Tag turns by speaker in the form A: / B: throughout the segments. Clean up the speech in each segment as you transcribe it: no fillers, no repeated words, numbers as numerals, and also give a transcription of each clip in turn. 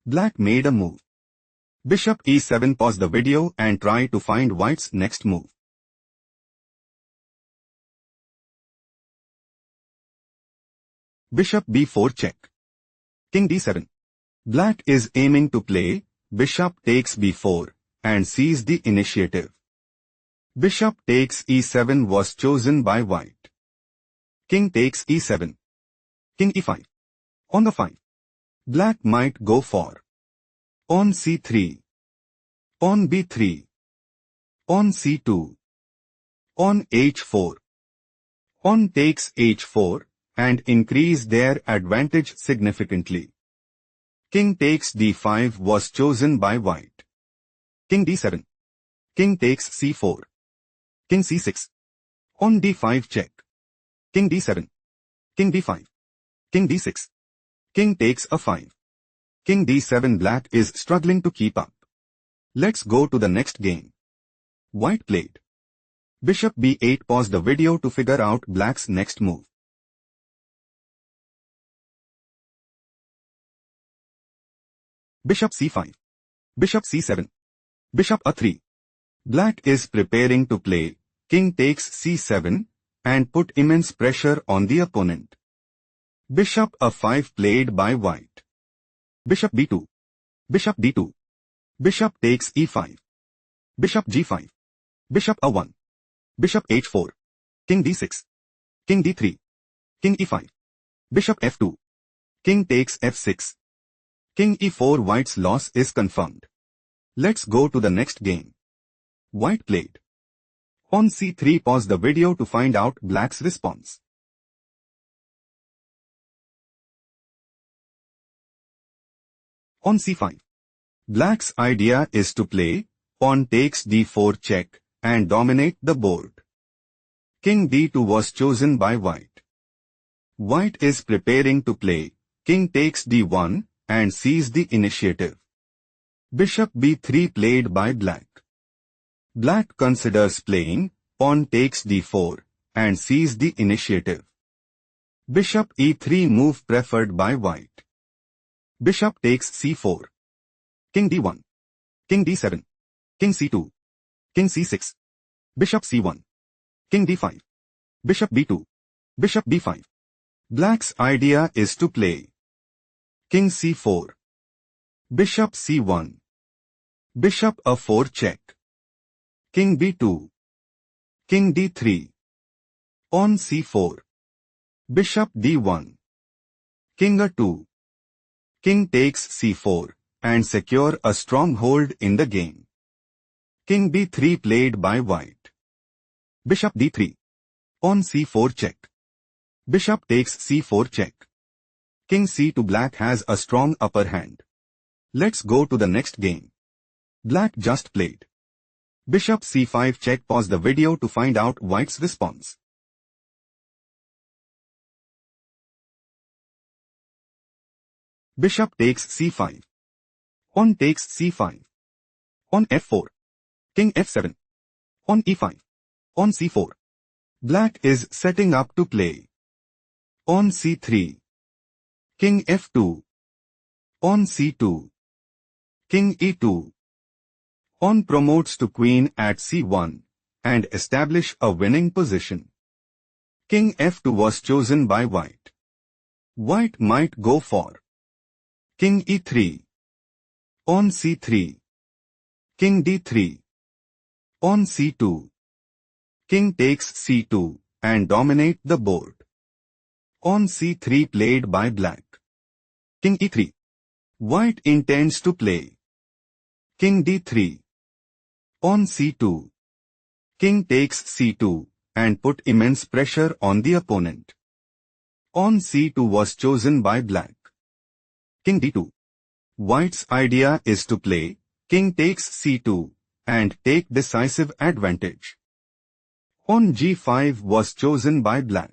A: Black made a move. Bishop e7. Pause the video and try to find white's next move. Bishop b4 check. King d7. Black is aiming to play bishop takes b4 and seize the initiative. Bishop takes e7 was chosen by white. King takes e7. King e5. On the 5. Black might go for on c3, on b3, on c2, on h4, on takes h4 and increase their advantage significantly. King takes d5 was chosen by white. King d7. King takes c4. King c6. On d5 check. King d7. King d5. King d6. King takes a 5. King d7. Black is struggling to keep up. Let's go to the next game. White played bishop b8. Pause the video to figure out black's next move. Bishop c5. Bishop c7. Bishop a3. Black is preparing to play king takes c7 and put immense pressure on the opponent. Bishop a5 played by white. Bishop b2. Bishop d2. Bishop takes e5. Bishop g5. Bishop a1. Bishop h4. King d6. King d3. King e5. Bishop f2. King takes f6. King e4. White's loss is confirmed. Let's go to the next game. White played on c3. Pause the video to find out black's response. On c5. Black's idea is to play pawn takes d4 check and dominate the board. King d2 was chosen by white. White is preparing to play king takes d1 and seize the initiative. Bishop b3 played by black. Black considers playing pawn takes d4 and seize the initiative. Bishop e3 move preferred by white. Bishop takes c4. King d1. King d7. King c2. King c6. Bishop c1. King d5. Bishop b2. Bishop b5. Black's idea is to play king c4. Bishop c1. Bishop a4 check. King b2. King d3. On c4. Bishop d1. King a2. King takes c4 and secure a strong hold in the game. King b3 played by white. Bishop d3. On c4 check. Bishop takes c4 check. King c2. Black has a strong upper hand. Let's go to the next game. Black just played bishop c5 check. Pause the video to find out white's response. Bishop takes c5. On takes c5. On f4. King f7. On e5. On c4. Black is setting up to play on c3. King f2. On c2. King e2. On promotes to queen at c1 and establish a winning position. King f2 was chosen by white. White might go for king e3. On c3. King d3. On c2. King takes c2 and dominate the board. On c3 played by black. King e3. White intends to play king d3. On c2. King takes c2 and put immense pressure on the opponent. On c2 was chosen by black. King d2. White's idea is to play king takes c2 and take decisive advantage. On g5 was chosen by black.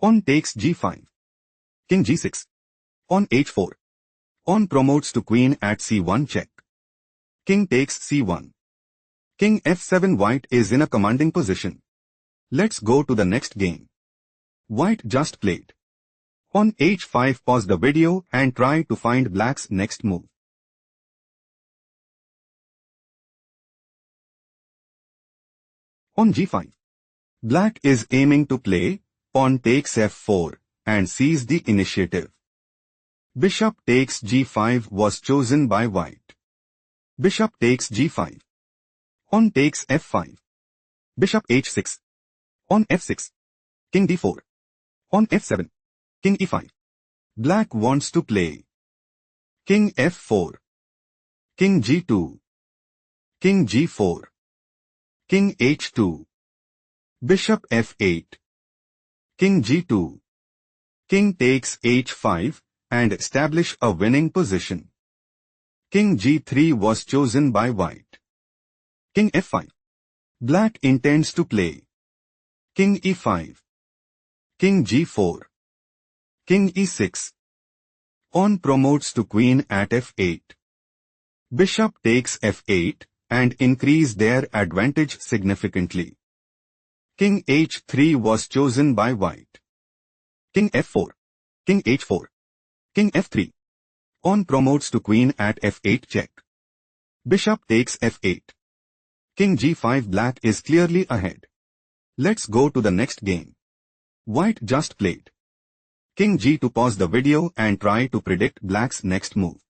A: On takes g5. King g6. On h4. On promotes to queen at c1 check. King takes c1. King f7. White is in a commanding position. Let's go to the next game. White just played On h5, pause the video and try to find black's next move. On g5, black is aiming to play pawn takes f4 and seize the initiative. Bishop takes g5 was chosen by white. Bishop takes g5. Pawn takes f5. Bishop h6. Pawn f6. King d4. Pawn f7. King e5. Black wants to play king f4. King g2. King g4. King h2. Bishop f8. King g2. King takes h5 and establish a winning position. King g3 was chosen by white. King f5. Black intends to play king e5. King g4. King e6. Pawn promotes to queen at f8. Bishop takes f8 and increase their advantage significantly. King h3 was chosen by white. King f4. King h4. King f3. Pawn promotes to queen at f8 check. Bishop takes f8. King g5. Black is clearly ahead. Let's go to the next game. White just played king g2. Pause the video and try to predict black's next move.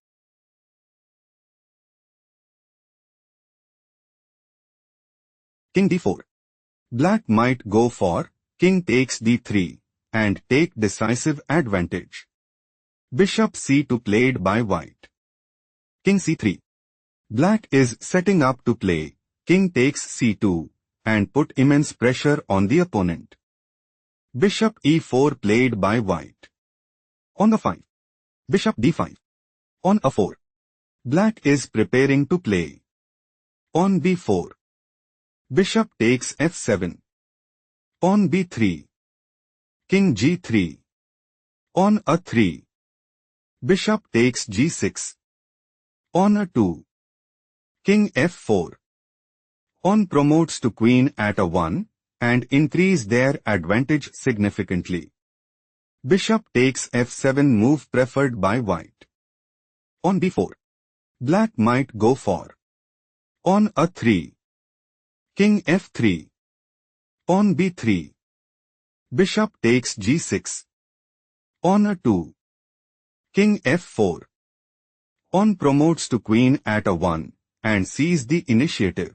A: King d4. Black might go for king takes d3 and take decisive advantage. Bishop c2 played by white. King c3. Black is setting up to play king takes c2 and put immense pressure on the opponent. Bishop e4 played by white. On a5. Bishop d5. On a4. Black is preparing to play pawn b4. Bishop takes f7. Pawn b3. King g3. On a3. Bishop takes g6. On a2. King f4. Pawn promotes to queen at a1 and increase their advantage significantly. Bishop takes f7 move preferred by white. On b4. Black might go for on a3. King f3. On b3. Bishop takes g6. On a2. King f4. Pawn promotes to queen at a1 and seize the initiative.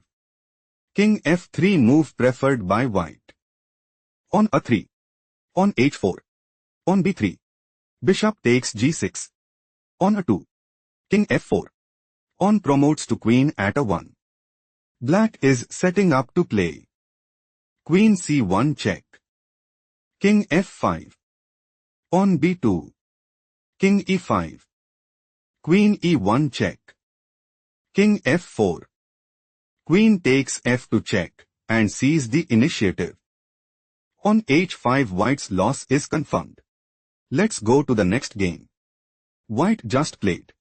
A: King f3 move preferred by white. On a3. On h4. On b3. Bishop takes g6. On a2. King f4. Pawn promotes to queen at a1. Black is setting up to play queen c1 check. King f5. Pawn b2. King e5. Queen e1 check. King f4. Queen takes f2 check and seize the initiative. On h5 white's loss is confirmed. Let's go to the next game. White just played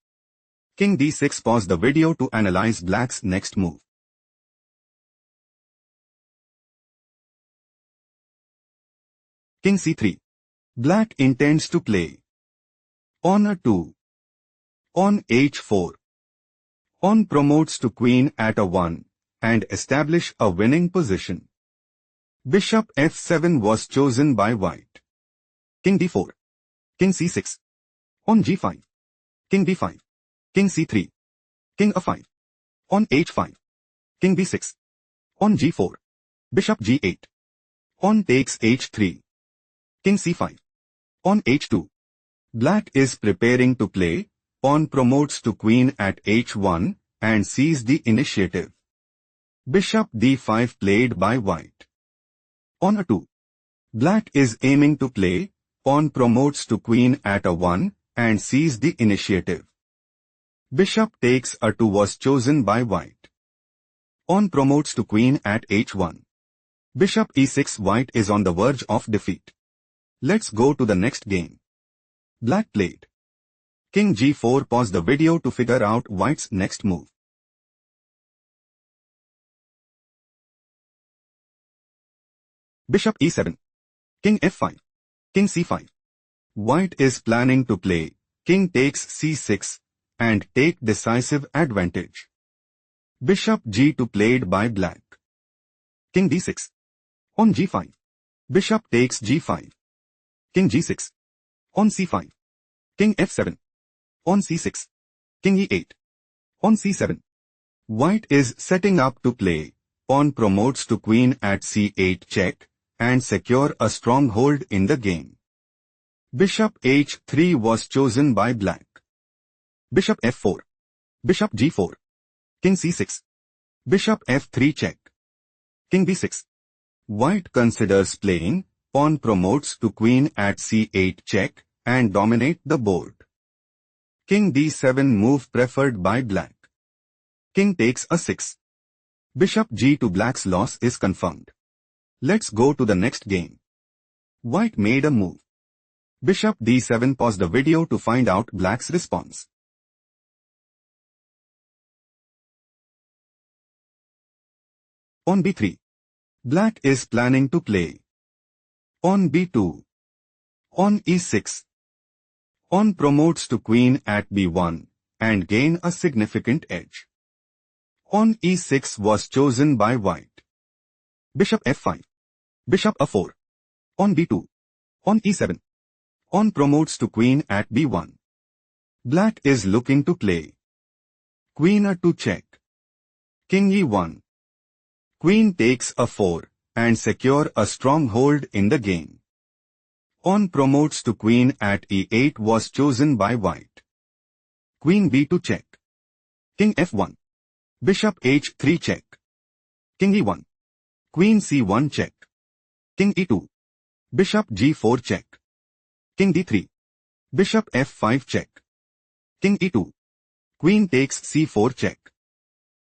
A: king d6. Pause the video to analyze black's next move. King c3. Black intends to play on a2. On h4. Pawn promotes to queen at a1 and establish a winning position. Bishop f7 was chosen by white. King d4. King c6. On g5. King b5. King c3. King a5. On h5. King b6. On g4. Bishop g8. Pawn takes h3. King c5. On h2. Black is preparing to play pawn promotes to queen at h1 and seize the initiative. Bishop d5 played by white. On a2. Black is aiming to play pawn promotes to queen at a1 and seize the initiative. Bishop takes a2 was chosen by white. Pawn promotes to queen at h1. Bishop e6. White is on the verge of defeat. Let's go to the next game. Black played king g4. Pause the video to figure out white's next move. Bishop e7. King f5. King c5. White is planning to play king takes c6 and take decisive advantage. Bishop g2 played by black. King d6. On g5. Bishop takes g5. King g6. On c5. King f7. On c6. King e8. On c7. White is setting up to play. Pawn promotes to queen at c8 check and secure a stronghold in the game. Bishop h3 was chosen by black. Bishop f4. Bishop g4. King c6. Bishop f3 check. King b6. White considers playing. Pawn promotes to queen at c8 check and dominate the board. King d7 move preferred by black. King takes a6. Bishop g2 black's loss is confirmed. Let's go to the next game. White made a move. Bishop d7. Pause the video to find out black's response. On b3. Black is planning to play. On b2. On e6. Pawn promotes to queen at b1 and gain a significant edge. On e6 was chosen by white. Bishop f5. Bishop a4. On b2. On e7. Pawn promotes to queen at b1. Black is looking to play. Queen a2 check. King e1. Queen takes a4 and secure a stronghold in the game. Pawn promotes to queen at e8 was chosen by white. Queen b2 check. King f1. Bishop h3 check. King e1. Queen c1 check. King e2. Bishop g4 check. King d3. Bishop f5 check. King e2. Queen takes c4 check.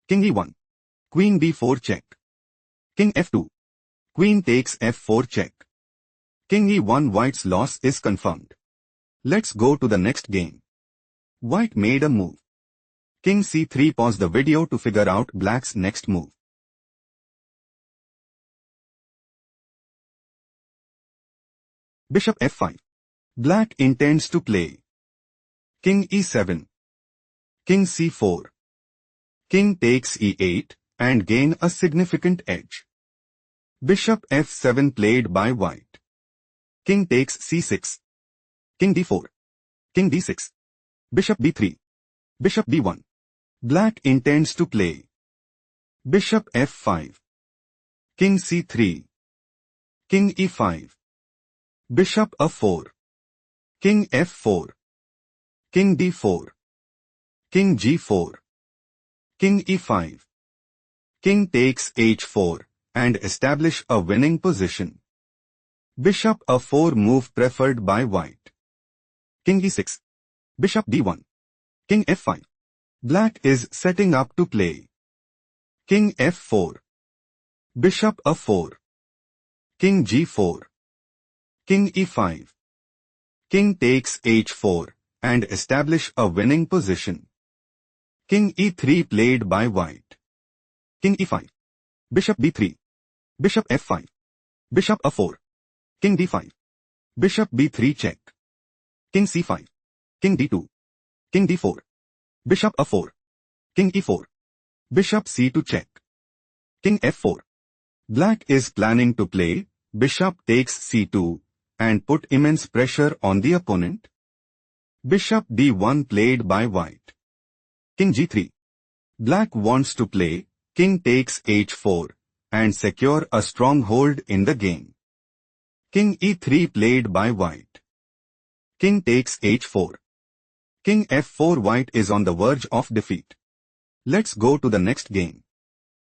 A: King e1. Queen b4 check. King f2. Queen takes f4 check. King e1. White's loss is confirmed. Let's go to the next game. White made a move. King c3. Pause the video to figure out black's next move. Bishop f5. Black intends to play. King e7. King c4. King takes e8 and gain a significant edge. Bishop f7 played by white. King takes c6. King d4. King d6. Bishop b3. Bishop b1. Black intends to play. Bishop f5. King c3. King e5. Bishop a4. King f4. King d4. King g4. King e5. King takes h4 and establish a winning position. Bishop a4 move preferred by white. King e6. Bishop d1. King f5. Black is setting up to play. King f4. Bishop a4. King g4. King e5. King takes h4 and establish a winning position. King e3 played by white. King e5. Bishop b3. Bishop f5. Bishop a4. King d5. Bishop b3 check. King c5. King d2. King d4. Bishop a4. King e4. Bishop c2 check. King f4. Black is planning to play. Bishop takes c2 and put immense pressure on the opponent. Bishop d1 played by white. King g3. Black wants to play. King takes h4 and secure a stronghold in the game. King e3 played by white. King takes h4. King f4. White is on the verge of defeat. Let's go to the next game.